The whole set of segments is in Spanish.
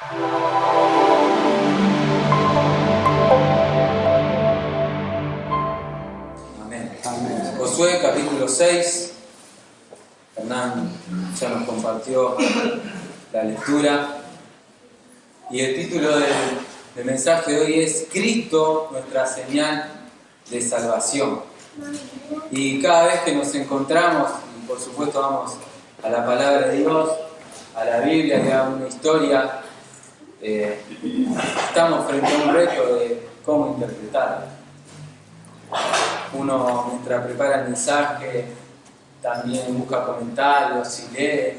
Amén. Josué capítulo 6. Hernán ya nos compartió la lectura. Y el título del mensaje de hoy es Cristo, nuestra señal de salvación. Y cada vez que nos encontramos, y por supuesto vamos a la palabra de Dios, a la Biblia, que da una historia, estamos frente a un reto de cómo interpretarla. Uno, mientras prepara el mensaje, también busca comentarios y lee,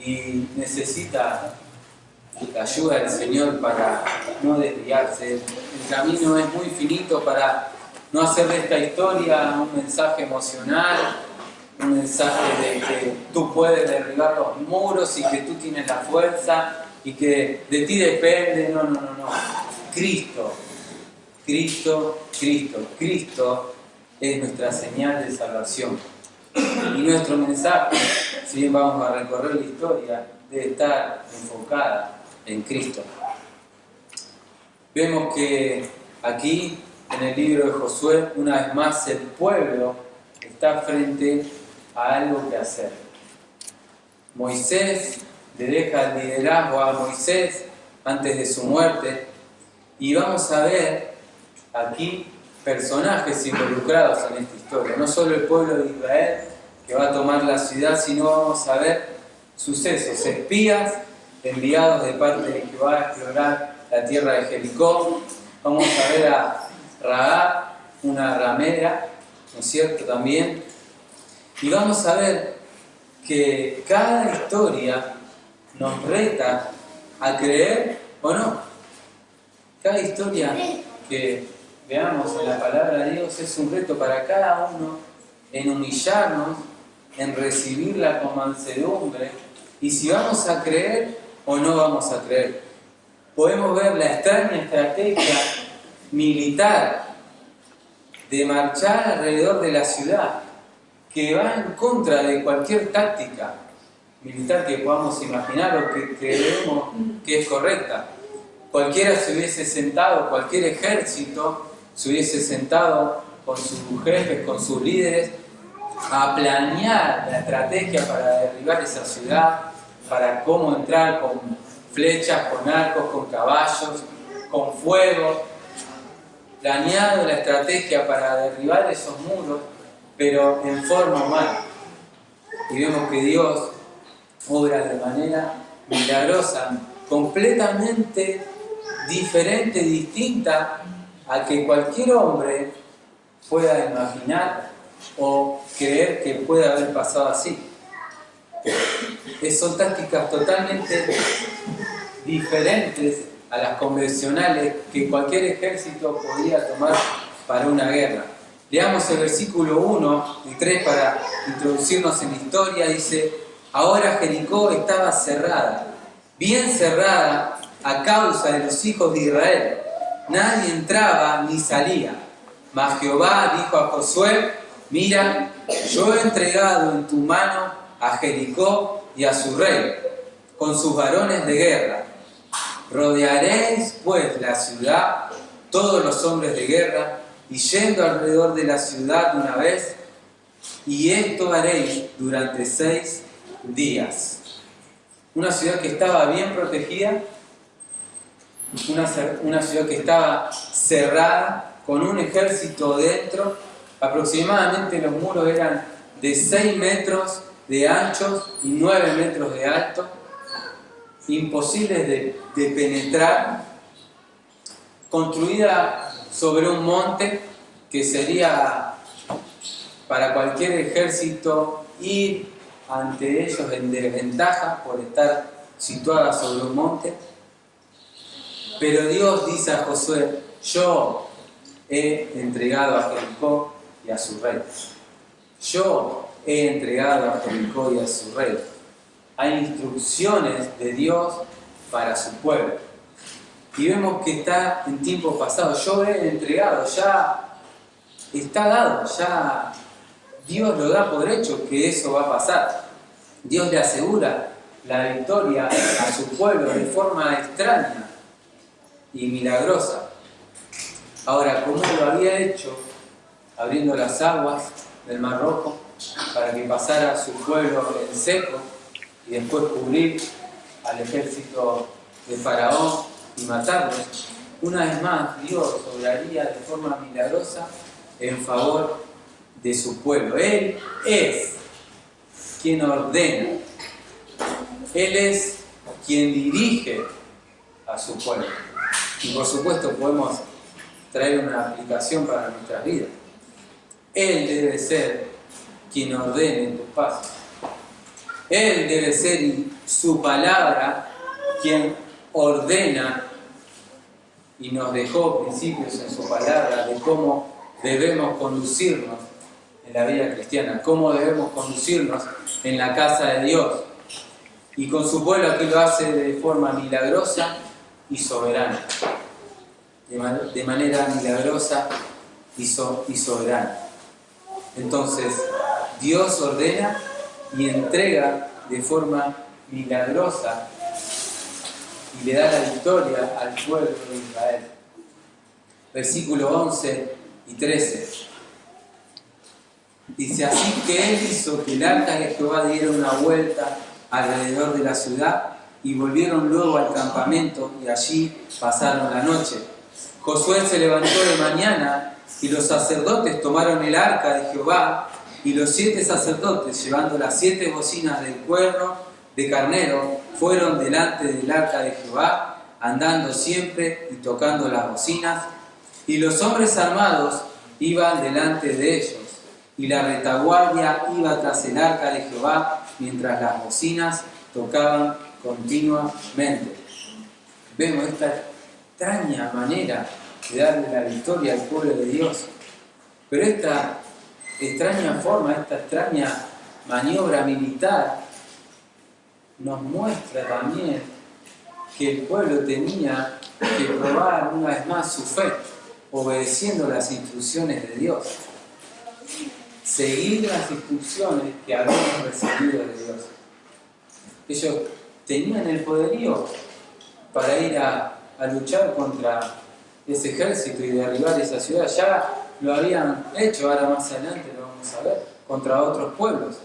y necesita la ayuda del Señor para no desviarse. El camino es muy finito para no hacer de esta historia un mensaje emocional, un mensaje de que tú puedes derribar los muros y que tú tienes la fuerza y que de ti depende. No. Cristo es nuestra señal de salvación. Y nuestro mensaje, si bien vamos a recorrer la historia, debe estar enfocada en Cristo. Vemos que aquí, en el libro de Josué, una vez más el pueblo está frente a algo que hacer. Moisés le deja el liderazgo a Moisés antes de su muerte, y vamos a ver aquí personajes involucrados en esta historia. No solo el pueblo de Israel que va a tomar la ciudad, sino vamos a ver sucesos, espías enviados de parte de Jehová a explorar la tierra de Jericó. Vamos a ver a Rahab, una ramera, ¿no es cierto?, también. Y vamos a ver que cada historia nos reta a creer o no. Cada historia que veamos en la palabra de Dios es un reto para cada uno en humillarnos, en recibirla con mansedumbre, y si vamos a creer o no vamos a creer. Podemos ver la extraña estrategia militar de marchar alrededor de la ciudad, que va en contra de cualquier táctica militar que podamos imaginar o que creemos que es correcta. Cualquiera se hubiese sentado, cualquier ejército se hubiese sentado con sus jefes, con sus líderes, a planear la estrategia para derribar esa ciudad, para cómo entrar con flechas, con arcos, con caballos, con fuego. Planeado la estrategia para derribar esos muros, pero en forma humana. Y vemos que Dios obra de manera milagrosa, completamente diferente, distinta a que cualquier hombre pueda imaginar o creer que puede haber pasado así. Son tácticas totalmente diferentes a las convencionales que cualquier ejército podría tomar para una guerra. Leamos el versículo 1 y 3 para introducirnos en la historia. Dice: ahora Jericó estaba cerrada, bien cerrada, a causa de los hijos de Israel. Nadie entraba ni salía. Mas Jehová dijo a Josué: mira, yo he entregado en tu mano a Jericó y a su rey, con sus varones de guerra. Rodearéis pues la ciudad, todos los hombres de guerra, y yendo alrededor de la ciudad una vez, y esto haréis durante 6 días. Una ciudad que estaba bien protegida, una ciudad que estaba cerrada, con un ejército dentro. Aproximadamente los muros eran de 6 metros de anchos y 9 metros de alto, imposibles de penetrar, construida sobre un monte que sería para cualquier ejército ir ante ellos en desventaja por estar situada sobre un monte. Pero Dios dice a Josué: yo he entregado a Jericó y a su rey. Yo he entregado a Jericó y a su rey. Hay instrucciones de Dios para su pueblo. Y vemos que está en tiempo pasado. Yo he entregado, ya está dado, ya Dios lo da por hecho que eso va a pasar. Dios le asegura la victoria a su pueblo de forma extraña y milagrosa. Ahora, ¿cómo lo había hecho? Abriendo las aguas del Mar Rojo para que pasara su pueblo en seco y después cubrir al ejército de Faraón y matarlos. Una vez más, Dios obraría de forma milagrosa en favor de su pueblo. Él es quien ordena. Él es quien dirige a su pueblo. Y por supuesto podemos traer una aplicación para nuestras vidas. Él debe ser quien ordene tus pasos. Él debe ser su palabra quien ordena y nos dejó principios en su palabra de cómo debemos conducirnos en la vida cristiana, cómo debemos conducirnos en la casa de Dios. Y con su pueblo aquí lo hace de forma milagrosa y soberana. De manera milagrosa y soberana. Entonces, Dios ordena y entrega de forma milagrosa y le da la victoria al pueblo de Israel. Versículo 11 y 13. Dice, así que él hizo que el arca de Jehová diera una vuelta alrededor de la ciudad y volvieron luego al campamento y allí pasaron la noche. Josué se levantó de mañana y los sacerdotes tomaron el arca de Jehová y los 7 sacerdotes, llevando las 7 bocinas del cuerno de carnero, fueron delante del arca de Jehová, andando siempre y tocando las bocinas, y los hombres armados iban delante de ellos, y la retaguardia iba tras el arca de Jehová, mientras las bocinas tocaban continuamente. Vemos esta extraña manera de darle la victoria al pueblo de Dios. Pero esta extraña forma, esta extraña maniobra militar nos muestra también que el pueblo tenía que probar una vez más su fe, obedeciendo las instrucciones de Dios. Seguir las instrucciones que habían recibido de Dios. Ellos tenían el poderío para ir a luchar contra ese ejército y derribar esa ciudad. Ya lo habían hecho, ahora más adelante lo vamos a ver, contra otros pueblos.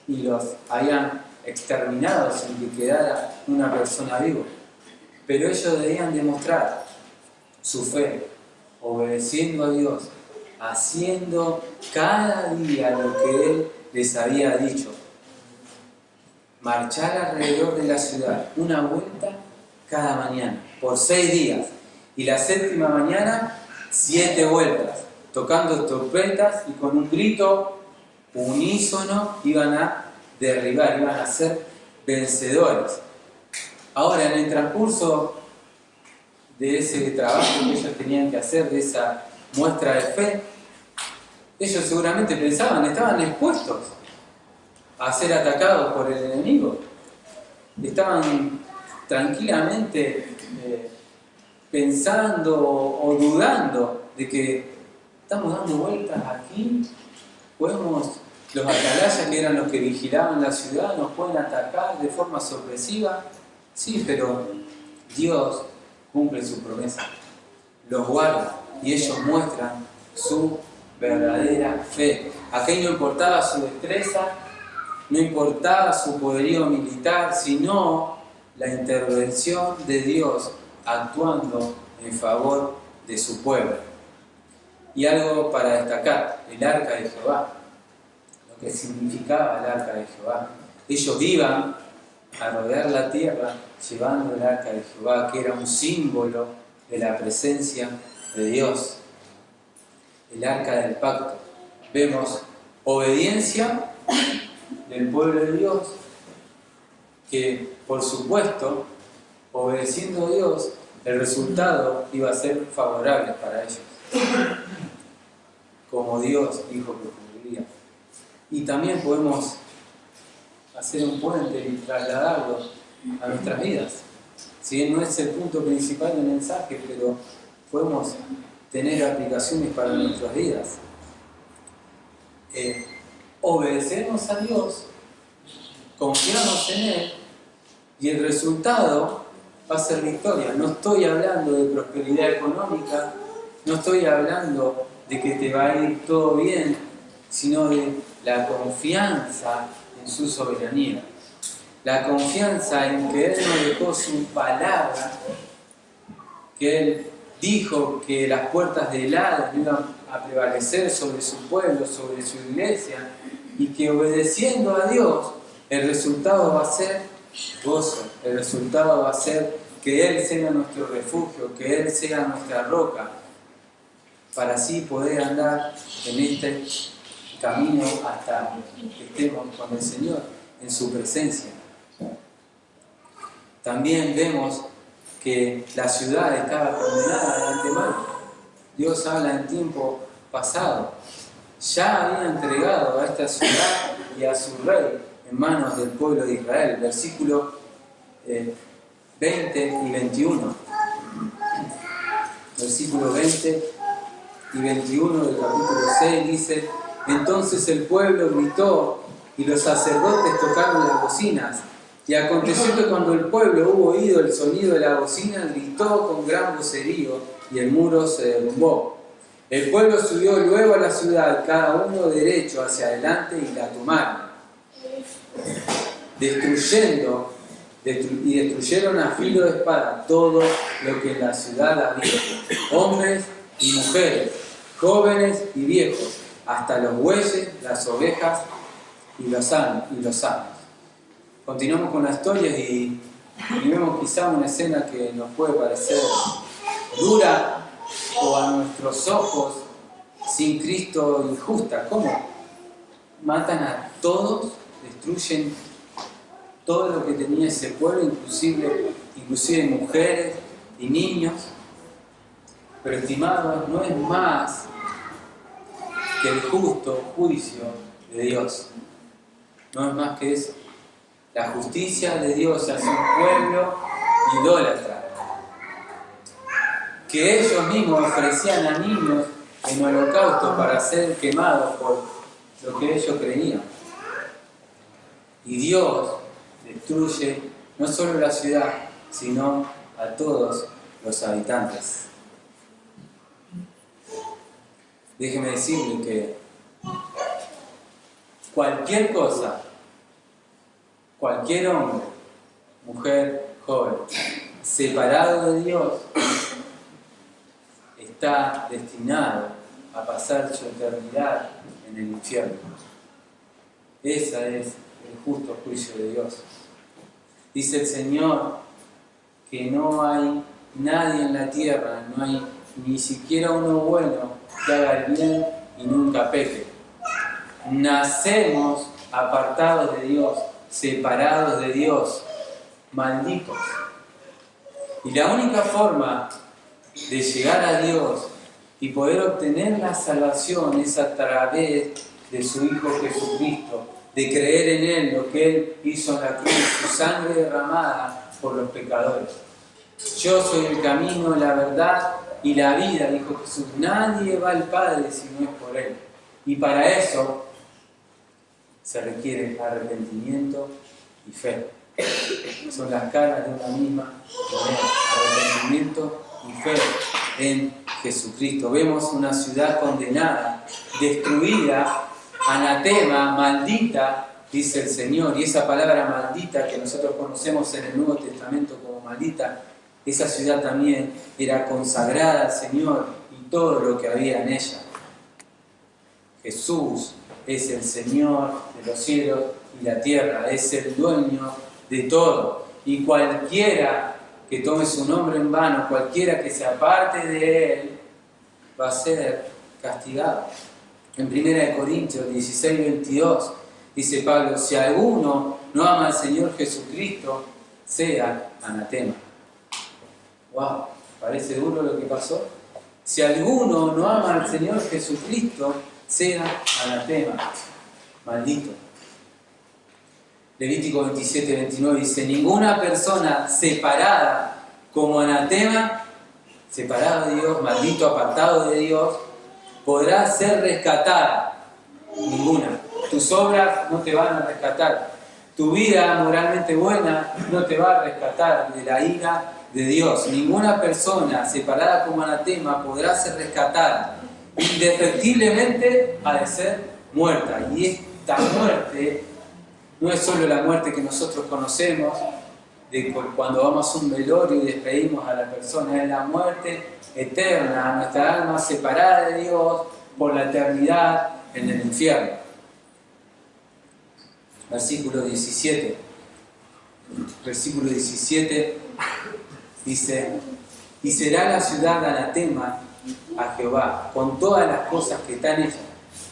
Y los habían exterminado sin que quedara una persona viva. Pero ellos debían demostrar su fe, obedeciendo a Dios, haciendo cada día lo que Él les había dicho. Marchar alrededor de la ciudad, una vuelta cada mañana, por 6 días. Y la 7ª mañana, 7 vueltas, tocando trompetas y con un grito unísono iban a derribar, iban a ser vencedores. Ahora, en el transcurso de ese trabajo que ellos tenían que hacer, de esa muestra de fe, ellos seguramente pensaban, estaban expuestos a ser atacados por el enemigo. Estaban tranquilamente pensando o dudando de que estamos dando vueltas aquí, los atalayas que eran los que vigilaban la ciudad nos pueden atacar de forma sorpresiva. Sí, pero Dios cumple su promesa, los guarda y ellos muestran su verdadera fe. Aquí no importaba su destreza, no importaba su poderío militar, sino la intervención de Dios actuando en favor de su pueblo. Y algo para destacar, el arca de Jehová, lo que significaba el arca de Jehová. Ellos iban a rodear la tierra llevando el arca de Jehová, que era un símbolo de la presencia de Dios. El arca del pacto. Vemos obediencia del pueblo de Dios, que por supuesto, obedeciendo a Dios, el resultado iba a ser favorable para ellos, como Dios dijo que ocurriría. Y también podemos hacer un puente y trasladarlo a nuestras vidas. Si bien no es el punto principal del mensaje, pero podemos tener aplicaciones para nuestras vidas. Obedecemos a Dios, confiamos en Él Y el resultado va a ser victoria. No estoy hablando de prosperidad económica, no estoy hablando de que te va a ir todo bien, sino de la confianza en su soberanía. La confianza en que Él no dejó su palabra, que Él dijo que las puertas del Hades no iban a prevalecer sobre su pueblo, sobre su iglesia, y que obedeciendo a Dios, el resultado va a ser gozo, el resultado va a ser que Él sea nuestro refugio, que Él sea nuestra roca, para así poder andar en este camino hasta que estemos con el Señor, en su presencia. También vemos que la ciudad estaba condenada de antemano. Dios habla en tiempo pasado. Ya había entregado a esta ciudad y a su rey en manos del pueblo de Israel. Versículo 20 y 21. Versículo 20 y 21 del capítulo 6 dice: entonces el pueblo gritó y los sacerdotes tocaron las bocinas. Y aconteció que cuando el pueblo hubo oído el sonido de la bocina, gritó con gran vocerío y el muro se derrumbó. El pueblo subió luego a la ciudad, cada uno derecho hacia adelante, y la tomaron, destruyeron a filo de espada todo lo que en la ciudad había, hombres y mujeres, jóvenes y viejos, hasta los bueyes, las ovejas y los asnos. Continuamos con la historia y vemos quizá una escena que nos puede parecer dura o a nuestros ojos sin Cristo injusta. ¿Cómo? Matan a todos, destruyen todo lo que tenía ese pueblo, inclusive mujeres y niños. Pero estimados, no es más que el justo juicio de Dios. No es más que eso. La justicia de Dios hacia un pueblo idólatra, que ellos mismos ofrecían a niños en holocausto para ser quemados por lo que ellos creían. Y Dios destruye no solo la ciudad, sino a todos los habitantes. Déjeme decirle que cualquier cosa, cualquier hombre, mujer, joven, separado de Dios, está destinado a pasar su eternidad en el infierno. Ese es el justo juicio de Dios. Dice el Señor que no hay nadie en la tierra, no hay ni siquiera uno bueno que haga el bien y nunca peque. Nacemos apartados de Dios, separados de Dios, malditos. Y la única forma de llegar a Dios y poder obtener la salvación es a través de su Hijo Jesucristo, de creer en Él, lo que Él hizo en la cruz, su sangre derramada por los pecadores. Yo soy el camino, la verdad y la vida, dijo Jesús. Nadie va al Padre si no es por Él. Y para eso se requiere arrepentimiento y fe. Son las caras de una misma moneda: arrepentimiento y fe en Jesucristo. Vemos una ciudad condenada, destruida, anatema, maldita, dice el Señor. Y esa palabra maldita que nosotros conocemos en el Nuevo Testamento como maldita, esa ciudad también era consagrada al Señor y todo lo que había en ella. Jesús es el Señor de los cielos y la tierra, es el dueño de todo. Y cualquiera que tome su nombre en vano, cualquiera que se aparte de Él, va a ser castigado. En 1 Corintios 16:22 dice Pablo: si alguno no ama al Señor Jesucristo, sea anatema. ¡Wow! ¿Parece duro lo que pasó? Si alguno no ama al Señor Jesucristo, sea anatema, maldito. Levítico 27:29 dice: ninguna persona separada como anatema, separado de Dios, maldito, apartado de Dios, podrá ser rescatada. Ninguna. Tus obras no te van a rescatar. Tu vida moralmente buena no te va a rescatar de la ira de Dios. Ninguna persona separada como anatema podrá ser rescatada. Indefectiblemente ha de ser muerta. Y esta muerte no es solo la muerte que nosotros conocemos, de cuando vamos a un velorio y despedimos a la persona, es la muerte eterna, nuestra alma separada de Dios por la eternidad en el infierno. Versículo 17 dice: y será la ciudad anatema a Jehová, con todas las cosas que están en ella.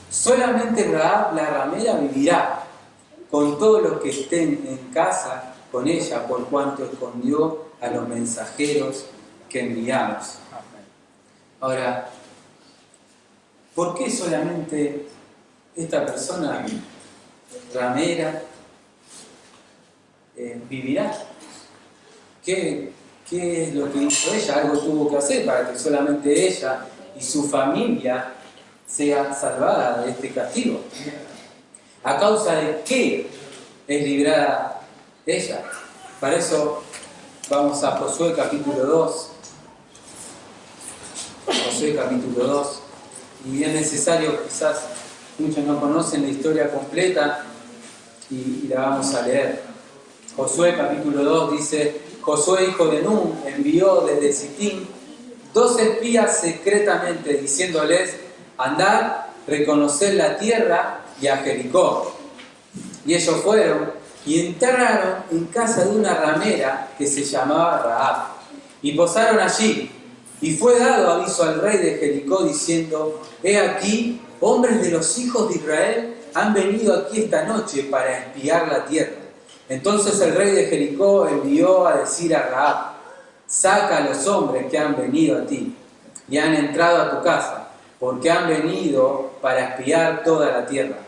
Solamente Rahab la ramera vivirá, con todos los que estén en casa con ella, por cuanto escondió a los mensajeros que enviamos. Ahora, ¿por qué solamente esta persona ramera vivirá? ¿Qué es lo que hizo ella? Algo tuvo que hacer para que solamente ella y su familia sea salvada de este castigo. ¿A causa de qué es librada ella? Para eso vamos a Josué capítulo 2. Josué capítulo 2. Y es necesario, quizás muchos no conocen la historia completa y la vamos a leer. Josué capítulo 2 dice: Josué hijo de Nun envió desde Sittim 2 espías secretamente, diciéndoles: andad, reconoced la tierra y a Jericó. Y ellos fueron y entraron en casa de una ramera que se llamaba Rahab, y posaron allí. Y fue dado aviso al rey de Jericó, diciendo: he aquí, hombres de los hijos de Israel han venido aquí esta noche para espiar la tierra. Entonces el rey de Jericó envió a decir a Rahab: saca a los hombres que han venido a ti y han entrado a tu casa, porque han venido para espiar toda la tierra.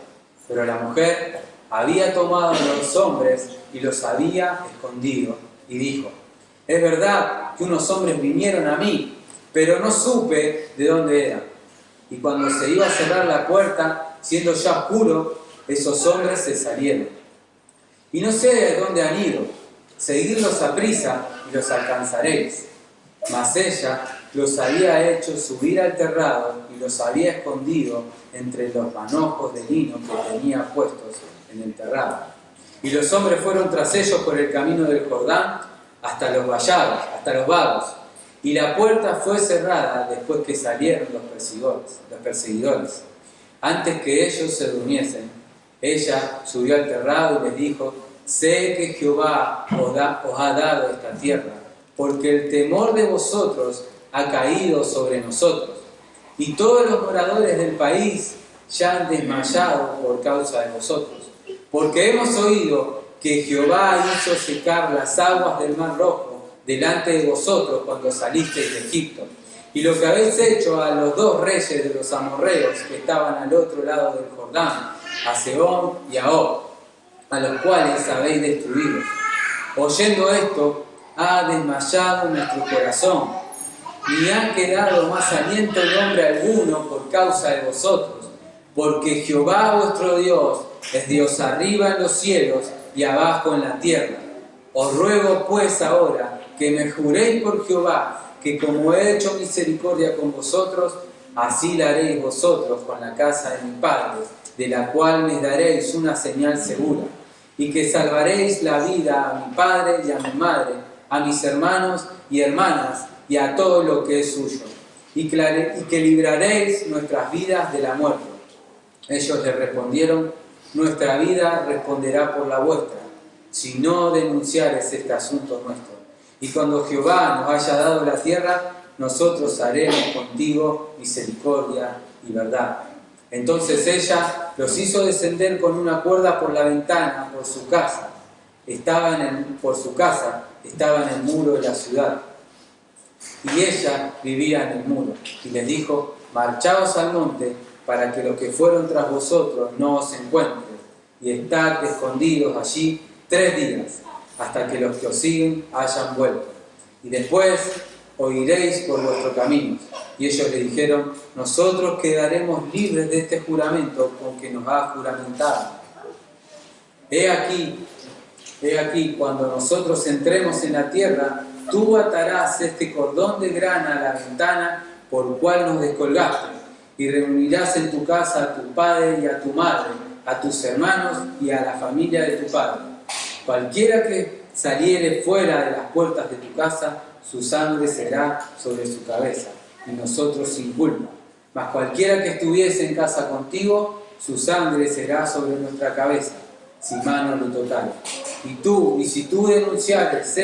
Pero la mujer había tomado a los hombres y los había escondido, y dijo: es verdad que unos hombres vinieron a mí, pero no supe de dónde eran. Y cuando se iba a cerrar la puerta, siendo ya oscuro, esos hombres se salieron. Y no sé de dónde han ido. Seguidlos a prisa y los alcanzaréis. Mas ella los había hecho subir al terrado y los había escondido entre los manojos de lino que tenía puestos en el terrado. Y los hombres fueron tras ellos por el camino del Jordán hasta los vallados, hasta los vagos. Y la puerta fue cerrada después que salieron los perseguidores. Antes que ellos se durmiesen, ella subió al terrado y les dijo: sé que Jehová os ha dado esta tierra, porque el temor de vosotros ha caído sobre nosotros, y todos los moradores del país ya han desmayado por causa de vosotros, porque hemos oído que Jehová hizo secar las aguas del Mar Rojo delante de vosotros cuando salisteis de Egipto, y lo que habéis hecho a los 2 reyes de los amorreos que estaban al otro lado del Jordán, a Sehón y a Og, a los cuales habéis destruido. Oyendo esto, ha desmayado nuestro corazón, ni ha quedado más aliento de hombre alguno por causa de vosotros, porque Jehová vuestro Dios es Dios arriba en los cielos y abajo en la tierra. Os ruego pues ahora que me juréis por Jehová, que como he hecho misericordia con vosotros, así la haréis vosotros con la casa de mi padre, de la cual me daréis una señal segura, y que salvaréis la vida a mi padre y a mi madre, a mis hermanos y hermanas, y a todo lo que es suyo, y que libraréis nuestras vidas de la muerte. Ellos le respondieron: nuestra vida responderá por la vuestra, si no denunciares este asunto nuestro. Y cuando Jehová nos haya dado la tierra, nosotros haremos contigo misericordia y verdad. Entonces ella los hizo descender con una cuerda por la ventana por su casa. Estaba en el muro de la ciudad. Y ella vivía en el muro. Y les dijo: marchaos al monte, para que los que fueron tras vosotros no os encuentren, y estad escondidos allí 3 días, hasta que los que os siguen hayan vuelto. Y después oiréis por vuestros caminos. Y ellos le dijeron: nosotros quedaremos libres de este juramento con que nos ha juramentado. He aquí, He aquí, cuando nosotros entremos en la tierra, tú atarás este cordón de grana a la ventana por cual nos descolgaste, y reunirás en tu casa a tu padre y a tu madre, a tus hermanos y a la familia de tu padre. Cualquiera que saliere fuera de las puertas de tu casa, su sangre será sobre su cabeza, y nosotros sin culpa. Mas cualquiera que estuviese en casa contigo, su sangre será sobre nuestra cabeza, si mano lo tocare. Y si tú denunciares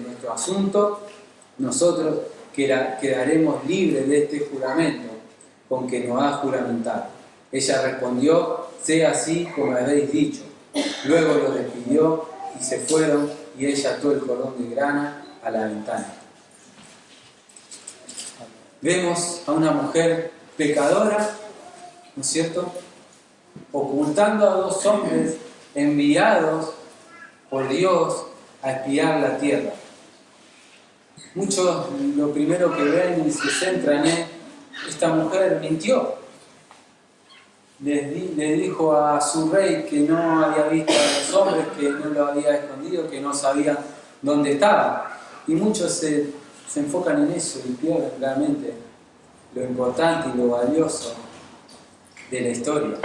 nuestro asunto, nosotros quedaremos libres de este juramento con que nos has juramentado. Ella respondió: sea así como habéis dicho. Luego los despidió y se fueron, y ella ató el cordón de grana a la ventana. Vemos a una mujer pecadora, ¿no es cierto?, ocultando a dos hombres enviados por Dios a espiar la tierra. Muchos lo primero que ven y se centran en: esta mujer mintió. Le dijo a su rey que no había visto a los hombres, que no lo había escondido, que no sabían dónde estaba. Y muchos se enfocan en eso y pierden realmente lo importante y lo valioso de la historia.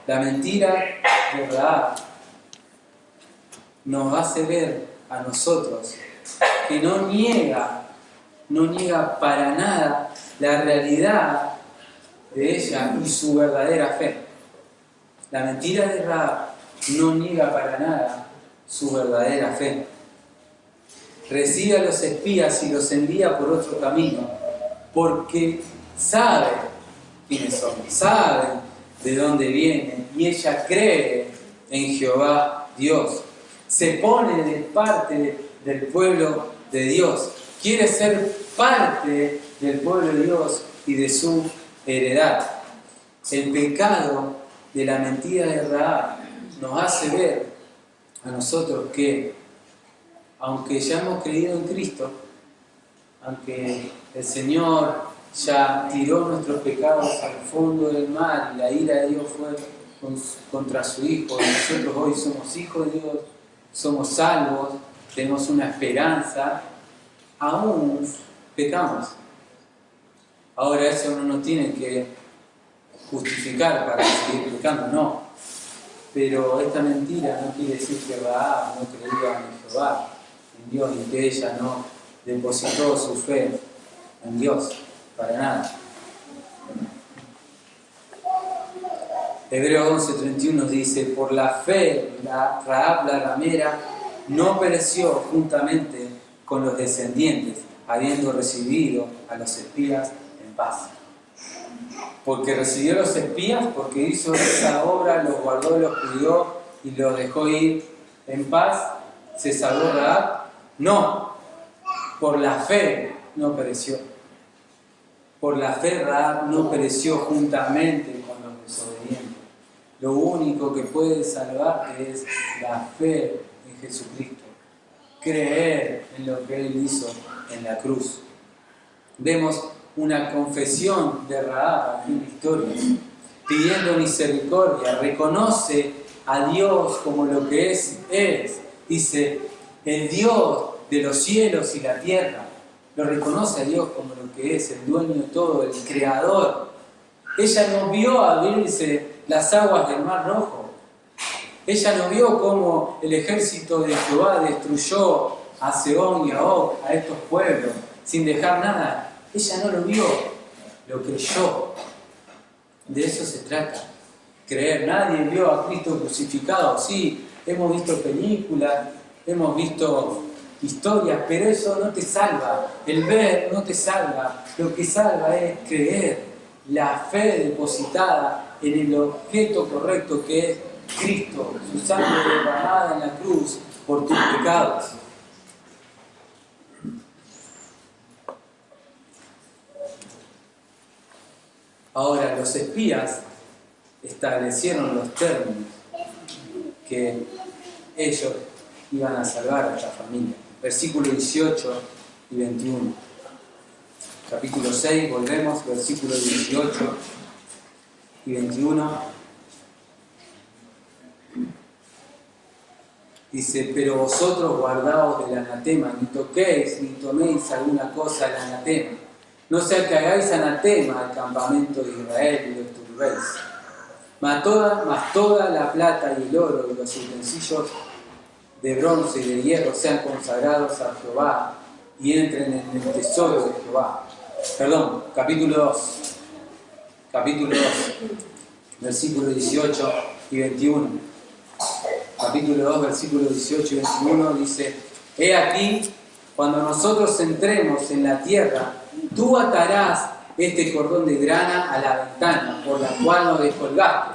La mentira de Rahab nos hace ver a nosotros que no niega para nada la realidad de ella y su verdadera fe. La mentira de Rahab no niega para nada su verdadera fe. Recibe a los espías y los envía por otro camino, porque sabe quiénes son, sabe de dónde vienen, y ella cree en Jehová Dios. Se pone de parte del pueblo de Dios, quiere ser parte del pueblo de Dios y de su heredad. El pecado de la mentira de Rahab nos hace ver a nosotros que, aunque ya hemos creído en Cristo, aunque el Señor ya tiró nuestros pecados al fondo del mar y la ira de Dios fue contra su Hijo, y nosotros hoy somos hijos de Dios, somos salvos, tenemos una esperanza, aún pecamos. Ahora eso no nos tiene que justificar para seguir pecando, no. Pero esta mentira no quiere decir que Rahab no creía en Jehová, en Dios, y que ella no depositó su fe en Dios, para nada. Hebreos 11:31 dice: por la fe Rahab la ramera no pereció juntamente con los descendientes, habiendo recibido a los espías en paz. Porque recibió a los espías, porque hizo esa obra, los guardó, los cuidó y los dejó ir en paz, ¿se salvó Rahab? No, por la fe no pereció. Por la fe Rahab no pereció juntamente con los desobedientes. Lo único que puede salvarte es la fe en Jesucristo, creer en lo que Él hizo en la cruz. Vemos una confesión de Rahab aquí en la historia, pidiendo misericordia, reconoce a Dios como lo que es. Dice: el Dios de los cielos y la tierra. Lo reconoce a Dios como lo que es, el dueño de todo, el creador. Ella no vio abrirse las aguas del Mar Rojo. Ella no vio cómo el ejército de Jehová destruyó a Sehón y a Og, a estos pueblos, sin dejar nada. Ella no lo vio, lo creyó. De eso se trata, creer. Nadie vio a Cristo crucificado. Sí, hemos visto películas, hemos visto historias, pero eso no te salva. El ver no te salva. Lo que salva es creer, la fe depositada en el objeto correcto que es Cristo, su sangre derramada en la cruz por tus pecados. Ahora, los espías establecieron los términos que ellos iban a salvar a esta familia. Versículos 18 y 21. Capítulo 6, volvemos, versículos 18 y 21. Dice, pero vosotros guardaos del anatema, ni toquéis, ni toméis alguna cosa del anatema. No sea que hagáis anatema al campamento de Israel y lo turbéis. Mas toda la plata y el oro y los utensilios de bronce y de hierro sean consagrados a Jehová y entren en el tesoro de Jehová. Perdón, capítulo 2, versículos 18 y 21. Capítulo 2, versículos 18 y 21 dice: He aquí, cuando nosotros entremos en la tierra, tú atarás este cordón de grana a la ventana por la cual nos descolgaste,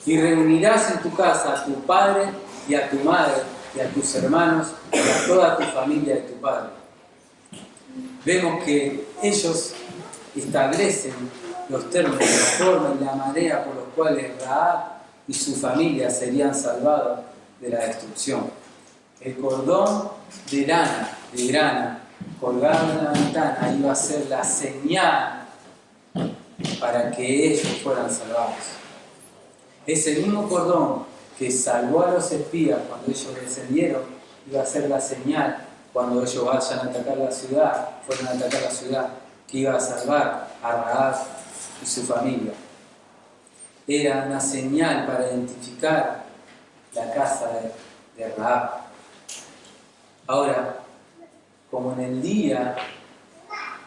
y reunirás en tu casa a tu padre y a tu madre y a tus hermanos y a toda tu familia de tu padre. Vemos que ellos establecen los términos, la forma y la manera por los cuales Rahab y su familia serían salvados de la destrucción. El cordón de grana, colgado en la ventana, iba a ser la señal para que ellos fueran salvados. Ese mismo cordón que salvó a los espías cuando ellos descendieron, iba a ser la señal cuando ellos vayan a atacar la ciudad, fueron a atacar la ciudad, que iba a salvar a Rahab y su familia. Era una señal para identificar la casa de Rahab. Ahora, como en el día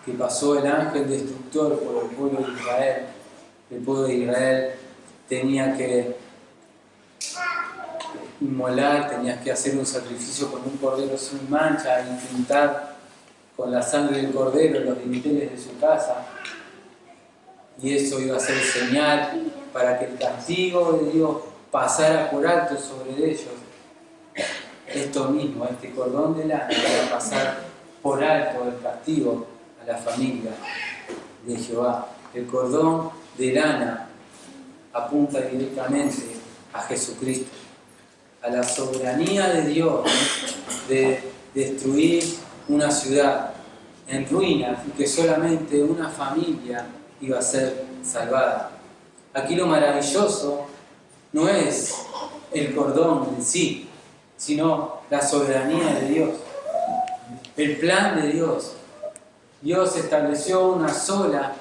que pasó el ángel destructor por el pueblo de Israel, el pueblo de Israel tenía que inmolar, tenías que hacer un sacrificio con un cordero sin mancha y pintar con la sangre del cordero los dinteles de su casa, y eso iba a ser señal para que el castigo de Dios pasara por alto sobre ellos. Esto mismo, este cordón de lana, iba a pasar por alto el castigo a la familia de Jehová. El cordón de lana apunta directamente a Jesucristo, a la soberanía de Dios de destruir una ciudad en ruinas y que solamente una familia iba a ser salvada. Aquí lo maravilloso no es el cordón en sí, sino la soberanía de Dios, el plan de Dios. Dios estableció una sola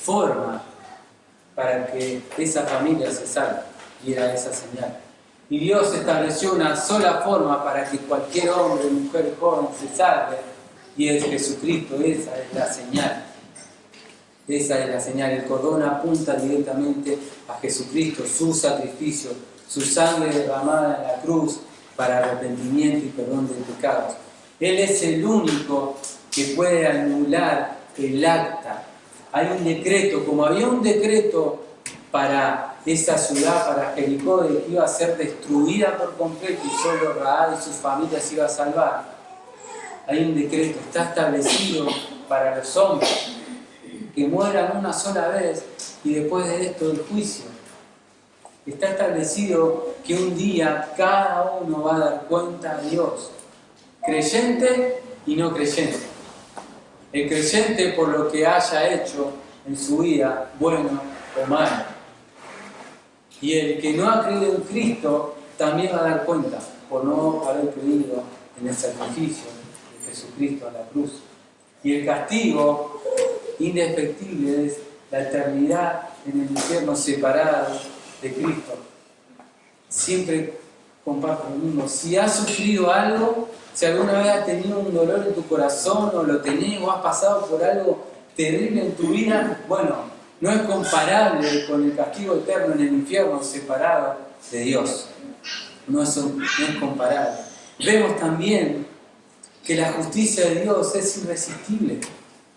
forma para que esa familia se salve, y era esa señal. Y Dios estableció una sola forma para que cualquier hombre, mujer, joven se salve, y es Jesucristo. Esa es la señal. Esa es la señal. El cordón apunta directamente a Jesucristo, su sacrificio, su sangre derramada en la cruz para arrepentimiento y perdón de pecados. Él es el único que puede anular el acta. Hay un decreto, como había un decreto para esa ciudad, para Jericó, de que iba a ser destruida por completo y solo Rahab y sus familias se iba a salvar. Hay un decreto, está establecido para los hombres que mueran una sola vez y después de esto el juicio. Está establecido que un día cada uno va a dar cuenta a Dios, creyente y no creyente. El creyente por lo que haya hecho en su vida, bueno o malo. Y el que no ha creído en Cristo también va a dar cuenta por no haber creído en el sacrificio de Jesucristo a la cruz. Y el castigo indefectible es la eternidad en el infierno separado de Cristo. Siempre comparto lo mismo. Si has sufrido algo, si alguna vez has tenido un dolor en tu corazón o lo tenés o has pasado por algo terrible en tu vida, bueno, no es comparable con el castigo eterno en el infierno separado de Dios. No es comparable. Vemos también que la justicia de Dios es irresistible.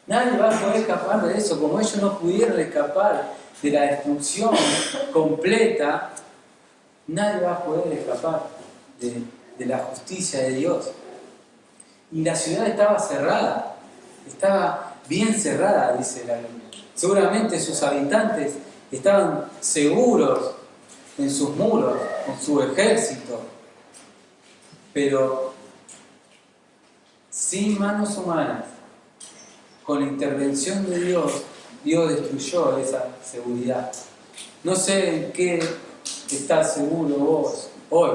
Nadie va a poder escapar de eso. Como ellos no pudieron escapar de la destrucción completa, nadie va a poder escapar de la justicia de Dios. Y la ciudad estaba cerrada, estaba bien cerrada, dice la Biblia. Seguramente sus habitantes estaban seguros en sus muros, con su ejército, pero sin manos humanas, con la intervención de Dios, Dios destruyó esa seguridad. No sé en qué estás seguro vos hoy,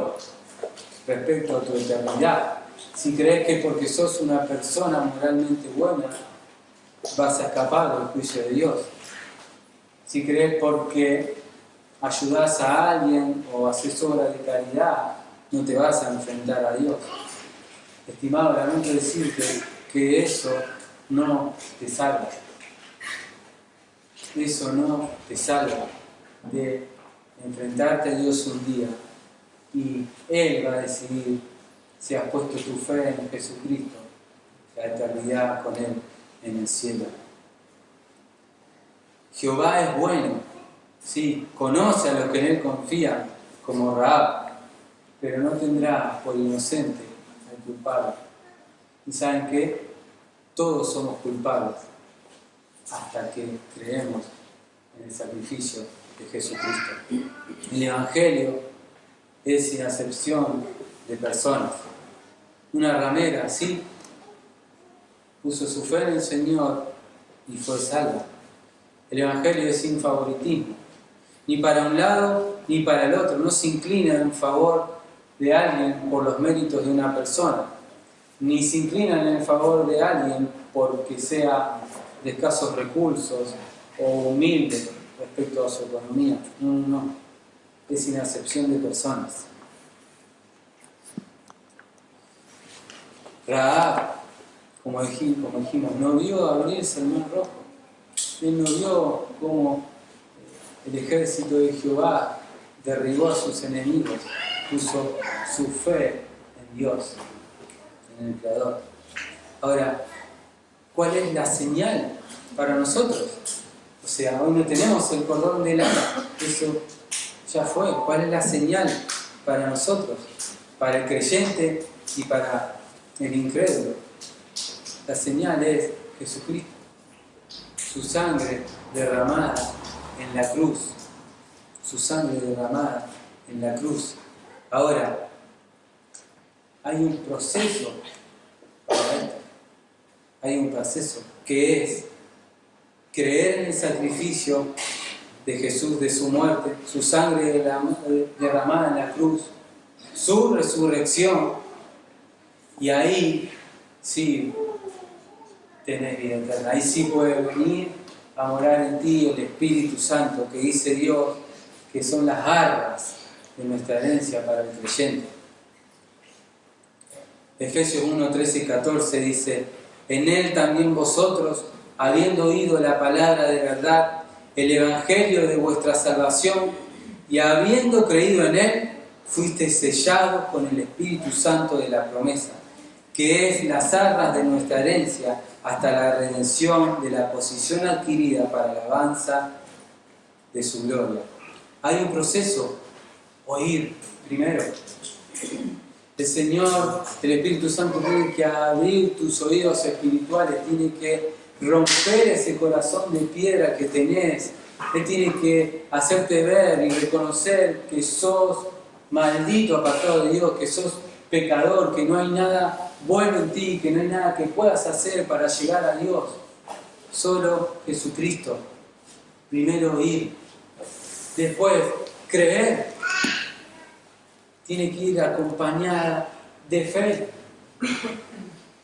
respecto a tu eternidad. Si crees que porque sos una persona moralmente buena vas a escapar del juicio de Dios. Si crees porque ayudás a alguien o haces obra de caridad, no te vas a enfrentar a Dios. Estimado, lamento decirte que eso no te salva. Eso no te salva de enfrentarte a Dios un día y Él va a decidir si has puesto tu fe en Jesucristo, la eternidad con Él en el cielo. Jehová es bueno, sí, conoce a los que en Él confían, como Rahab, pero no tendrá por inocente al culpable. Y saben que todos somos culpables hasta que creemos en el sacrificio de Jesucristo. El Evangelio es sin acepción de personas. Una ramera, sí, puso su fe en el Señor y fue salva. El Evangelio es sin favoritismo, ni para un lado ni para el otro. No se inclina en favor de alguien por los méritos de una persona, ni se inclina en el favor de alguien porque sea de escasos recursos o humilde respecto a su economía. No. Es sin acepción de personas. Rahab, como dijimos, no vio abrirse el mar rojo. Él no vio cómo el ejército de Jehová derribó a sus enemigos. Puso su fe en Dios, en el Creador. Ahora, ¿cuál es la señal para nosotros? O sea, hoy no tenemos el cordón del ala. Eso ya fue. ¿Cuál es la señal para nosotros? Para el creyente y para el incrédulo. La señal es Jesucristo. Su sangre derramada en la cruz. Su sangre derramada en la cruz. Ahora, hay un proceso para esto. Hay un proceso que es creer en el sacrificio de Jesús, de su muerte, su sangre derramada en la cruz, su resurrección, y ahí sí tenés vida eterna. Ahí sí puede venir a morar en ti el Espíritu Santo, que dice Dios que son las arras de nuestra herencia para el creyente. Efesios 1, 13 y 14 dice: en Él también vosotros, habiendo oído la palabra de verdad, el Evangelio de vuestra salvación, y habiendo creído en Él, fuisteis sellados con el Espíritu Santo de la promesa, que es las arras de nuestra herencia, hasta la redención de la posición adquirida para la alabanza de su gloria. Hay un proceso: oír primero. El Señor, el Espíritu Santo, tiene que abrir tus oídos espirituales, tiene que romper ese corazón de piedra que tenés. Él tiene que hacerte ver y reconocer que sos maldito, apartado de Dios, que sos pecador, que no hay nada bueno en ti, que no hay nada que puedas hacer para llegar a Dios. Solo Jesucristo. Primero oír, después creer. Tiene que ir acompañada de fe.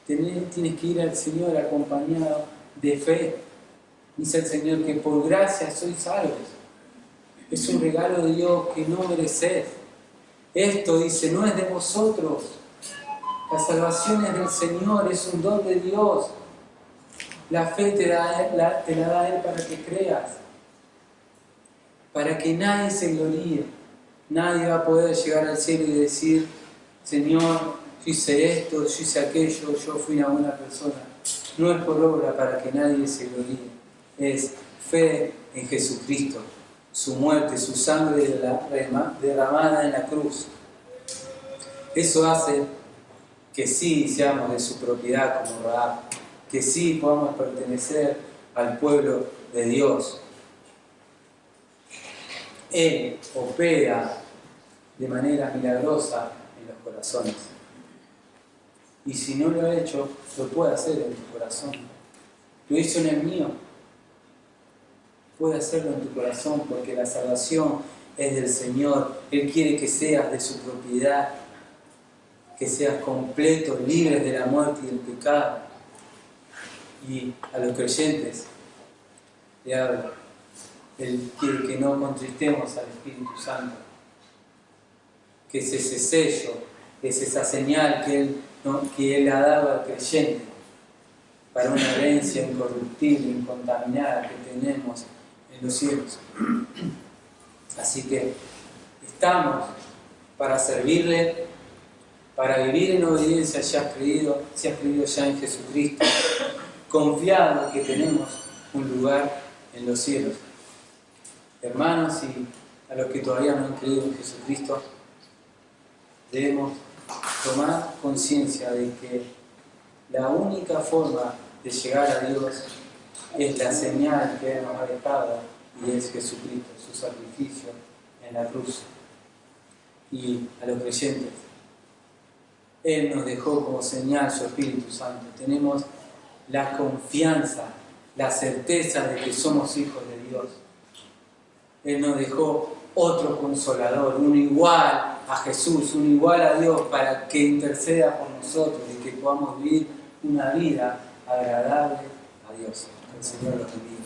Tienes que ir al Señor acompañado de fe. Dice el Señor que por gracia sois salvos. Es un regalo de Dios que no mereces. Esto, dice, no es de vosotros. La salvación es del Señor, es un don de Dios. La fe te la da Él para que creas. Para que nadie se gloríe. Nadie va a poder llegar al cielo y decir: Señor, yo hice esto, yo hice aquello, yo fui una buena persona. No es por obra para que nadie se gloríe. Es fe en Jesucristo, su muerte, su sangre derramada en la cruz. Eso hace que sí seamos de su propiedad como Rahab, que sí podamos pertenecer al pueblo de Dios. Él opera de manera milagrosa en los corazones. Y si no lo ha hecho, lo puede hacer en tu corazón. Lo hizo en el mío. Puede hacerlo en tu corazón porque la salvación es del Señor. Él quiere que seas de su propiedad. que seas completo, libres de la muerte y del pecado. Y a los creyentes le habla, Él quiere que no contristemos al Espíritu Santo, que es ese sello, es esa señal que Él ha dado al creyente para una herencia incorruptible, incontaminada que tenemos en los cielos. Así que estamos para servirle, para vivir en obediencia si has creído ya en Jesucristo, confiado que tenemos un lugar en los cielos. Hermanos, y a los que todavía no han creído en Jesucristo, debemos tomar conciencia de que la única forma de llegar a Dios es la señal que Él nos ha dejado, y es Jesucristo, su sacrificio en la cruz. Y a los creyentes, Él nos dejó como señal su Espíritu Santo. Tenemos la confianza, la certeza de que somos hijos de Dios. Él nos dejó otro consolador, uno igual a Jesús, uno igual a Dios, para que interceda por nosotros y que podamos vivir una vida agradable a Dios. Que el Señor los bendiga.